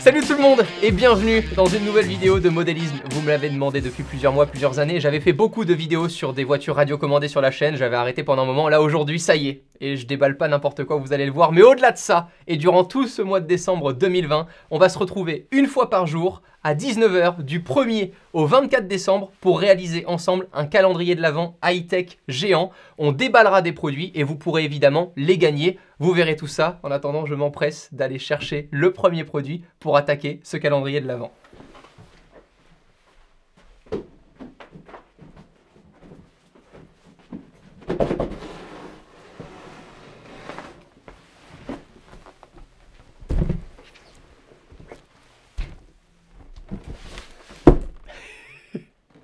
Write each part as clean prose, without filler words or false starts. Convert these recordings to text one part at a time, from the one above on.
Salut tout le monde et bienvenue dans une nouvelle vidéo de modélisme. Vous me l'avez demandé depuis plusieurs mois, plusieurs années. J'avais fait beaucoup de vidéos sur des voitures radiocommandées sur la chaîne. J'avais arrêté pendant un moment. Là aujourd'hui, ça y est. Et je déballe pas n'importe quoi, vous allez le voir. Mais au-delà de ça, et durant tout ce mois de décembre 2020, on va se retrouver une fois par jour à 19 h du 1er au 24 décembre pour réaliser ensemble un calendrier de l'Avent high-tech géant. On déballera des produits et vous pourrez évidemment les gagner. Vous verrez tout ça. En attendant, je m'empresse d'aller chercher le premier produit pour attaquer ce calendrier de l'Avent.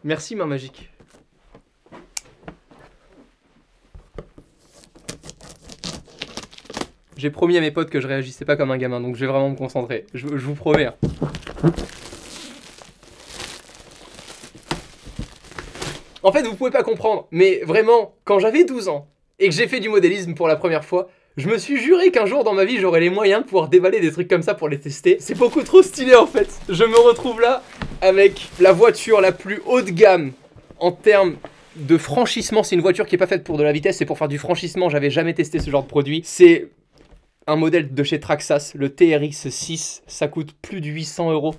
Merci main magique. J'ai promis à mes potes que je réagissais pas comme un gamin, donc je vais vraiment me concentrer. Je vous promets. Hein. En fait, vous pouvez pas comprendre, mais vraiment, quand j'avais 12 ans et que j'ai fait du modélisme pour la première fois, je me suis juré qu'un jour dans ma vie, j'aurais les moyens de pouvoir déballer des trucs comme ça pour les tester. C'est beaucoup trop stylé en fait. Je me retrouve là avec la voiture la plus haut de gamme en termes de franchissement. C'est une voiture qui n'est pas faite pour de la vitesse, c'est pour faire du franchissement. J'avais jamais testé ce genre de produit. C'est un modèle de chez Traxxas, le TRX 6. Ça coûte plus de 800 €.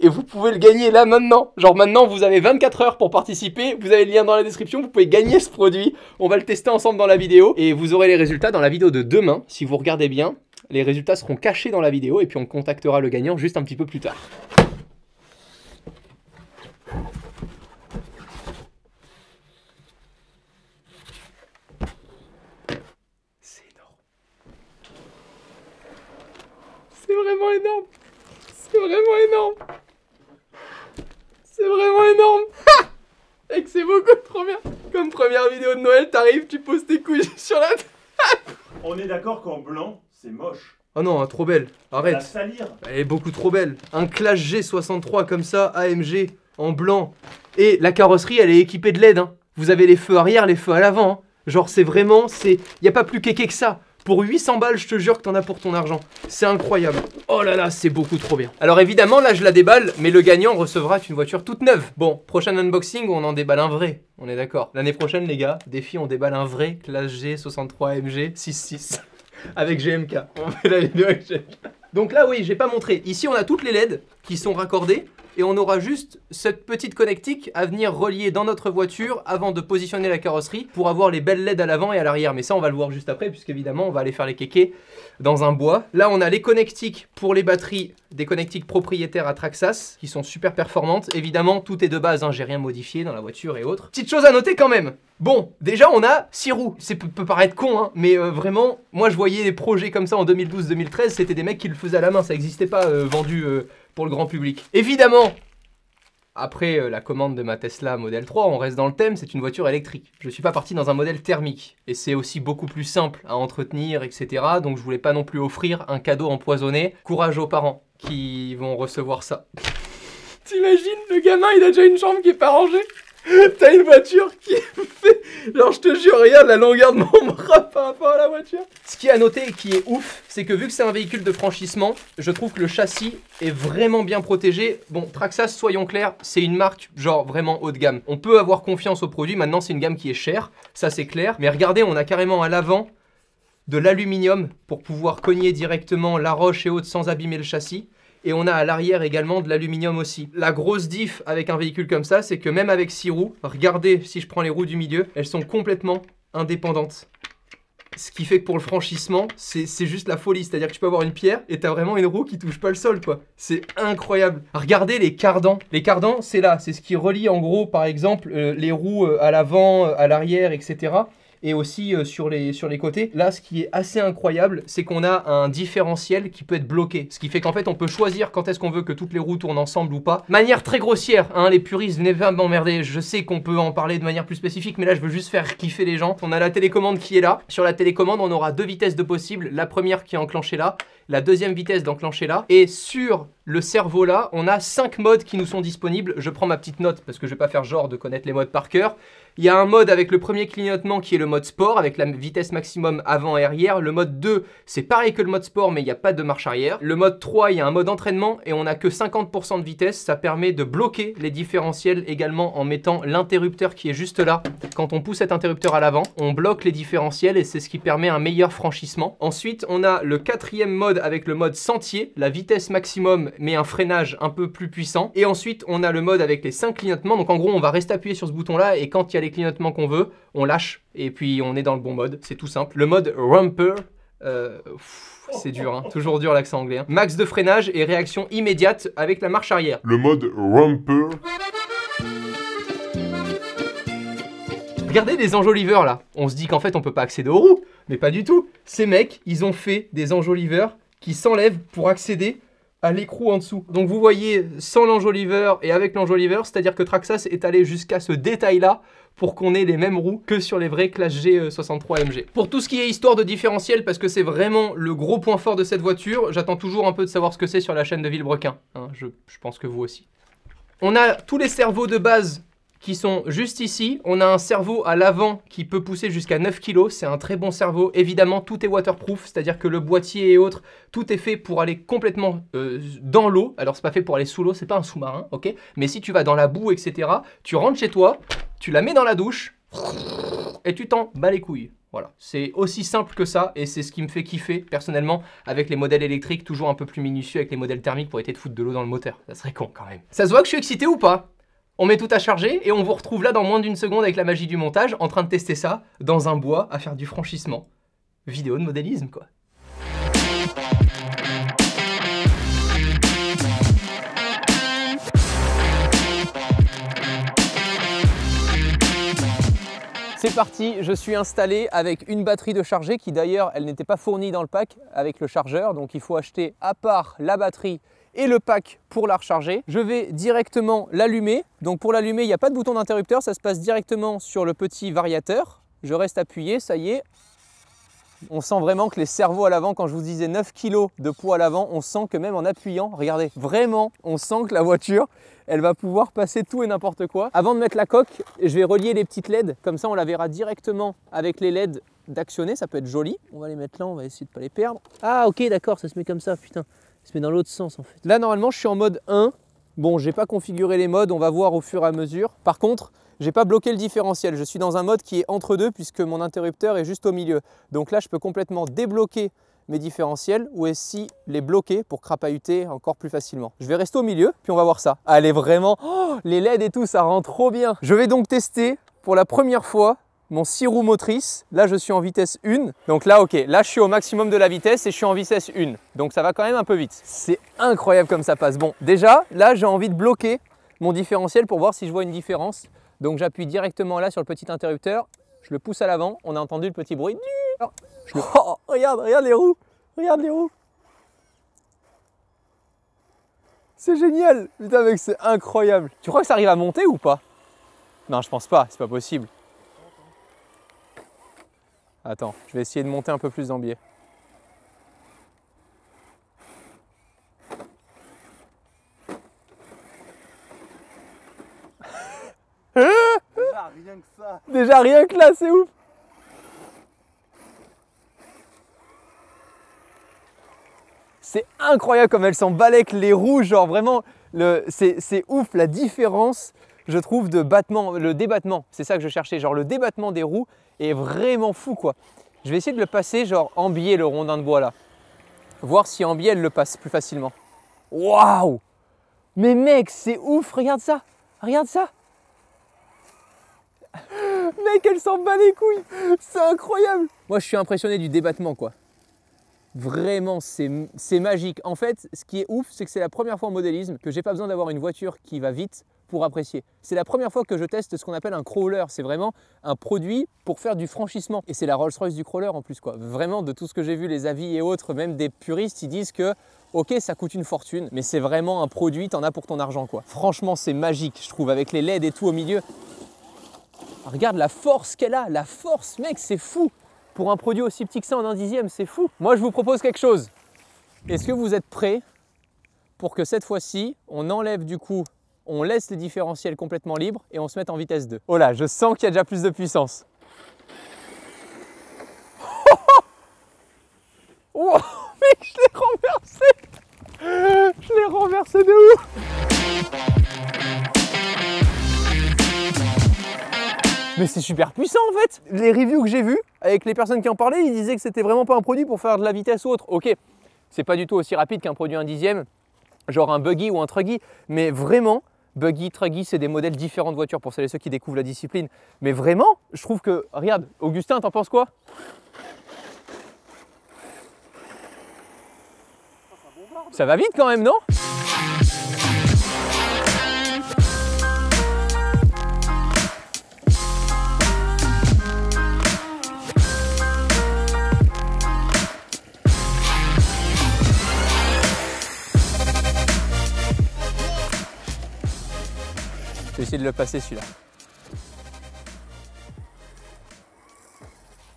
Et vous pouvez le gagner là maintenant. Genre maintenant, vous avez 24 heures pour participer. Vous avez le lien dans la description. Vous pouvez gagner ce produit. On va le tester ensemble dans la vidéo. Et vous aurez les résultats dans la vidéo de demain. Si vous regardez bien, les résultats seront cachés dans la vidéo. Et puis on contactera le gagnant juste un petit peu plus tard. C'est énorme. C'est vraiment énorme. C'est vraiment énorme. C'est vraiment énorme. Et que c'est beaucoup trop bien. Comme première vidéo de Noël, t'arrives, tu poses tes couilles sur la table. On est d'accord qu'en blanc, c'est moche. Oh non, trop belle. Arrête. La salir. Elle est beaucoup trop belle. Un Clash G63 comme ça, AMG, en blanc. Et la carrosserie, elle est équipée de LED. Hein. Vous avez les feux arrière, les feux à l'avant. Hein. Genre, c'est vraiment... Il n'y a pas plus kéké que ça. Pour 800 balles, je te jure que t'en as pour ton argent. C'est incroyable. Oh là là, c'est beaucoup trop bien. Alors évidemment, là, je la déballe, mais le gagnant recevra une voiture toute neuve. Bon, prochain unboxing, on en déballe un vrai. On est d'accord. L'année prochaine, les gars, défi, on déballe un vrai Clash G63 AMG 6.6. Avec GMK. On fait la vidéo avec GMK. Donc là, oui, j'ai pas montré. Ici, on a toutes les LED qui sont raccordées. Et on aura juste cette petite connectique à venir relier dans notre voiture avant de positionner la carrosserie pour avoir les belles LED à l'avant et à l'arrière. Mais ça, on va le voir juste après, puisqu'évidemment, on va aller faire les kékés dans un bois. Là, on a les connectiques pour les batteries, des connectiques propriétaires à Traxxas, qui sont super performantes. Évidemment, tout est de base, hein, j'ai rien modifié dans la voiture et autres. Petite chose à noter quand même. Bon, déjà, on a 6 roues. Ça peut paraître con, hein, mais vraiment, moi, je voyais des projets comme ça en 2012-2013. C'était des mecs qui le faisaient à la main. Ça n'existait pas vendu... pour le grand public. Évidemment, après la commande de ma Tesla Model 3, on reste dans le thème, c'est une voiture électrique. Je ne suis pas parti dans un modèle thermique. Et c'est aussi beaucoup plus simple à entretenir, etc. Donc je voulais pas non plus offrir un cadeau empoisonné. Courage aux parents qui vont recevoir ça. T'imagines, le gamin, il a déjà une chambre qui est pas rangée. T'as une voiture qui fait... Genre je te jure, regarde la longueur de mon bras par rapport à la voiture. Ce qui est à noter et qui est ouf, c'est que vu que c'est un véhicule de franchissement, je trouve que le châssis est vraiment bien protégé. Bon, Traxxas, soyons clairs, c'est une marque genre vraiment haut de gamme. On peut avoir confiance au produit, maintenant c'est une gamme qui est chère, ça c'est clair. Mais regardez, on a carrément à l'avant de l'aluminium pour pouvoir cogner directement la roche et autres sans abîmer le châssis. Et on a à l'arrière également de l'aluminium aussi. La grosse diff avec un véhicule comme ça, c'est que même avec 6 roues, regardez si je prends les roues du milieu, elles sont complètement indépendantes. Ce qui fait que pour le franchissement, c'est juste la folie. C'est-à-dire que tu peux avoir une pierre et t'as vraiment une roue qui touche pas le sol, quoi. C'est incroyable. Regardez les cardans. Les cardans, c'est là. C'est ce qui relie en gros, par exemple, les roues à l'avant, à l'arrière, etc. Et aussi sur les côtés. Là, ce qui est assez incroyable, c'est qu'on a un différentiel qui peut être bloqué. Ce qui fait qu'en fait, on peut choisir quand est-ce qu'on veut que toutes les roues tournent ensemble ou pas. Manière très grossière, hein, les puristes, venez pas m'emmerder. Je sais qu'on peut en parler de manière plus spécifique, mais là, je veux juste faire kiffer les gens. On a la télécommande qui est là. Sur la télécommande, on aura 2 vitesses de possible. La première qui est enclenchée là la deuxième vitesse d'enclencher là. Et sur le cerveau là, on a 5 modes qui nous sont disponibles. Je prends ma petite note parce que je vais pas faire genre de connaître les modes par cœur. Il y a un mode avec le premier clignotement qui est le mode sport avec la vitesse maximum avant et arrière. Le mode 2, c'est pareil que le mode sport mais il n'y a pas de marche arrière. Le mode 3, il y a un mode entraînement et on n'a que 50% de vitesse. Ça permet de bloquer les différentiels également en mettant l'interrupteur qui est juste là. Quand on pousse cet interrupteur à l'avant, on bloque les différentiels et c'est ce qui permet un meilleur franchissement. Ensuite, on a le quatrième mode avec le mode sentier, la vitesse maximum mais un freinage un peu plus puissant. Et ensuite, on a le mode avec les 5 clignotements. Donc en gros, on va rester appuyé sur ce bouton là et quand il y a les clignotements qu'on veut, on lâche et puis on est dans le bon mode. C'est tout simple. Le mode Rumper, c'est dur, hein. Toujours dur l'accent anglais. Hein. Max de freinage et réaction immédiate avec la marche arrière. Le mode Rumper. Regardez les enjoliveurs là. On se dit qu'en fait on peut pas accéder aux roues, mais pas du tout. Ces mecs, ils ont fait des enjoliveurs qui s'enlèvent pour accéder à l'écrou en dessous. Donc vous voyez sans l'enjoliveur et avec l'enjoliveur, c'est-à-dire que Traxxas est allé jusqu'à ce détail-là pour qu'on ait les mêmes roues que sur les vrais Classe G 63 AMG. Pour tout ce qui est histoire de différentiel, parce que c'est vraiment le gros point fort de cette voiture, j'attends toujours un peu de savoir ce que c'est sur la chaîne de Villebrequin. Hein, je pense que vous aussi. On a tous les servos de base qui sont juste ici. On a un servo à l'avant qui peut pousser jusqu'à 9 kg. C'est un très bon servo. Évidemment, tout est waterproof, c'est-à-dire que le boîtier et autres, tout est fait pour aller complètement dans l'eau. Alors, c'est pas fait pour aller sous l'eau, c'est pas un sous-marin, ok? Mais si tu vas dans la boue, etc., tu rentres chez toi, tu la mets dans la douche et tu t'en bats les couilles. Voilà, c'est aussi simple que ça et c'est ce qui me fait kiffer personnellement avec les modèles électriques, toujours un peu plus minutieux avec les modèles thermiques pour éviter de foutre de l'eau dans le moteur. Ça serait con quand même. Ça se voit que je suis excité ou pas? On met tout à charger et on vous retrouve là dans moins d'une seconde avec la magie du montage en train de tester ça dans un bois à faire du franchissement. Vidéo de modélisme quoi. C'est parti, je suis installé avec une batterie de charger qui d'ailleurs elle n'était pas fournie dans le pack avec le chargeur, donc il faut acheter à part la batterie et le pack pour la recharger. Je vais directement l'allumer. Donc pour l'allumer, il n'y a pas de bouton d'interrupteur, ça se passe directement sur le petit variateur. Je reste appuyé, ça y est. On sent vraiment que les servos à l'avant, quand je vous disais 9 kg de poids à l'avant, on sent que même en appuyant, regardez, vraiment, on sent que la voiture, elle va pouvoir passer tout et n'importe quoi. Avant de mettre la coque, je vais relier les petites LED, comme ça on la verra directement avec les LED d'actionner, ça peut être joli. On va les mettre là, on va essayer de ne pas les perdre. Ah ok, d'accord, ça se met comme ça, putain. Il se met dans l'autre sens en fait. Là normalement je suis en mode 1. Bon, j'ai pas configuré les modes, on va voir au fur et à mesure. Par contre, j'ai pas bloqué le différentiel. Je suis dans un mode qui est entre deux puisque mon interrupteur est juste au milieu. Donc là, je peux complètement débloquer mes différentiels ou aussi les bloquer pour crapahuter encore plus facilement. Je vais rester au milieu, puis on va voir ça. Allez, vraiment, oh, les LED et tout, ça rend trop bien. Je vais donc tester pour la première fois mon 6 roues motrices. Là, je suis en vitesse 1. Donc là, ok, là, je suis au maximum de la vitesse et je suis en vitesse 1. Donc ça va quand même un peu vite. C'est incroyable comme ça passe. Bon, déjà, là, j'ai envie de bloquer mon différentiel pour voir si je vois une différence. Donc j'appuie directement là sur le petit interrupteur. Je le pousse à l'avant. On a entendu le petit bruit. Oh, regarde les roues. Regarde les roues. C'est génial. Putain, mec, c'est incroyable. Tu crois que ça arrive à monter ou pas? Non, je pense pas. C'est pas possible. Attends, je vais essayer de monter un peu plus en biais. Déjà rien que ça. Déjà rien que là, c'est ouf. C'est incroyable comme elles s'en balèquent les roues, genre vraiment, c'est ouf la différence, je trouve, de battement, le débattement. C'est ça que je cherchais, genre le débattement des roues est vraiment fou quoi. Je vais essayer de le passer genre en biais le rondin de bois là. Voir si en biais elle le passe plus facilement. Waouh! Mais mec, c'est ouf, regarde ça! Regarde ça! Mec, elle s'en bat les couilles! C'est incroyable! Moi je suis impressionné du débattement quoi. Vraiment, c'est magique. En fait, ce qui est ouf, c'est que c'est la première fois en modélisme que j'ai pas besoin d'avoir une voiture qui va vite pour apprécier. C'est la première fois que je teste ce qu'on appelle un crawler. C'est vraiment un produit pour faire du franchissement. Et c'est la Rolls-Royce du crawler en plus quoi. Vraiment, de tout ce que j'ai vu, les avis et autres, même des puristes, ils disent que ok, ça coûte une fortune, mais c'est vraiment un produit, t'en as pour ton argent quoi. Franchement, c'est magique, je trouve, avec les LED et tout au milieu. Regarde la force qu'elle a, la force, mec, c'est fou. Pour un produit aussi petit que ça en 1/10, c'est fou. Moi, je vous propose quelque chose. Est-ce que vous êtes prêts pour que cette fois-ci, on enlève du coup, on laisse les différentiels complètement libres et on se mette en vitesse 2? Oh là, je sens qu'il y a déjà plus de puissance. Oh, mec, je l'ai renversé! Je l'ai renversé de ouf! Mais c'est super puissant en fait! Les reviews que j'ai vues, avec les personnes qui en parlaient, ils disaient que c'était vraiment pas un produit pour faire de la vitesse ou autre. Ok, c'est pas du tout aussi rapide qu'un produit 1/10, genre un buggy ou un truggy, mais vraiment, buggy, truggy, c'est des modèles différents de voitures pour celles et ceux qui découvrent la discipline. Mais vraiment, je trouve que, regarde, Augustin, t'en penses quoi? Ça va vite quand même, non? Je vais essayer de le passer celui-là.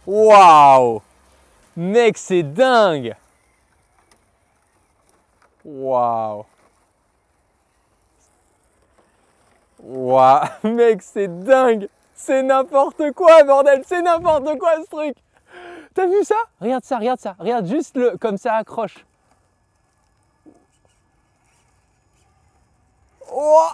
Waouh! Mec, c'est dingue! Waouh! Waouh! Mec, c'est dingue! C'est n'importe quoi, bordel! C'est n'importe quoi ce truc! T'as vu ça? Regarde ça, regarde ça! Regarde juste le comme ça accroche! Oh,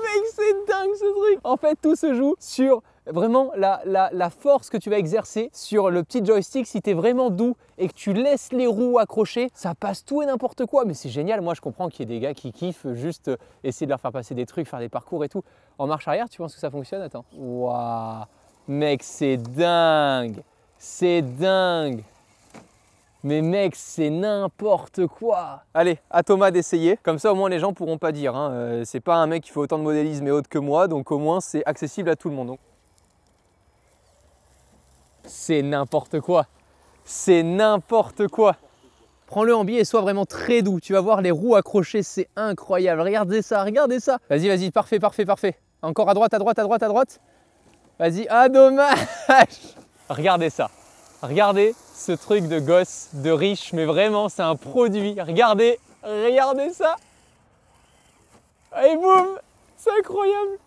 mec, c'est dingue ce truc! En fait, tout se joue sur vraiment la force que tu vas exercer sur le petit joystick. Si tu es vraiment doux et que tu laisses les roues accrochées, ça passe tout et n'importe quoi. Mais c'est génial. Moi, je comprends qu'il y ait des gars qui kiffent juste essayer de leur faire passer des trucs, faire des parcours et tout. En marche arrière, tu penses que ça fonctionne? Attends. Waouh! Mec, c'est dingue! C'est dingue! Mais mec, c'est n'importe quoi! Allez, à Thomas d'essayer. Comme ça, au moins, les gens pourront pas dire. Hein. C'est pas un mec qui fait autant de modélisme et autres que moi. Donc, au moins, c'est accessible à tout le monde. Donc, c'est n'importe quoi! C'est n'importe quoi! Prends-le en biais et sois vraiment très doux. Tu vas voir les roues accrochées, c'est incroyable. Regardez ça, regardez ça! Vas-y, vas-y, parfait, parfait, parfait. Encore à droite, à droite, à droite, à droite. Vas-y, ah dommage! Regardez ça. Regardez ce truc de gosse, de riche, mais vraiment, c'est un produit. Regardez, regardez ça! Et boum! C'est incroyable!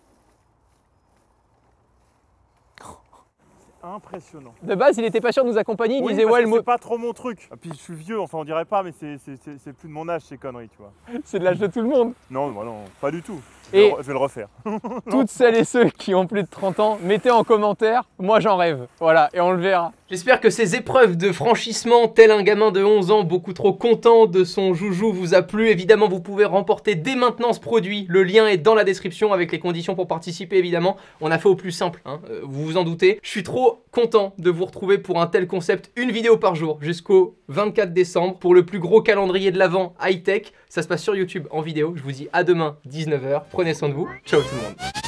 Impressionnant. De base, il était pas sûr de nous accompagner, il Oui, disait parce ouais, que le mot. c'est pas trop mon truc. Et puis je suis vieux, enfin on dirait pas, mais c'est plus de mon âge ces conneries, tu vois. C'est de l'âge de tout le monde. Non, bah non, pas du tout. Et Je vais le refaire. toutes celles et ceux qui ont plus de 30 ans, mettez en commentaire, moi j'en rêve. Voilà, et on le verra. J'espère que ces épreuves de franchissement, tel un gamin de 11 ans beaucoup trop content de son joujou, vous a plu. Évidemment, vous pouvez remporter dès maintenant ce produit. Le lien est dans la description avec les conditions pour participer, évidemment. On a fait au plus simple, hein, vous vous en doutez. Je suis trop content de vous retrouver pour un tel concept. Une vidéo par jour jusqu'au 24 décembre pour le plus gros calendrier de l'Avent high-tech. Ça se passe sur YouTube en vidéo. Je vous dis à demain, 19 h. Prenez soin de vous. Ciao tout le monde.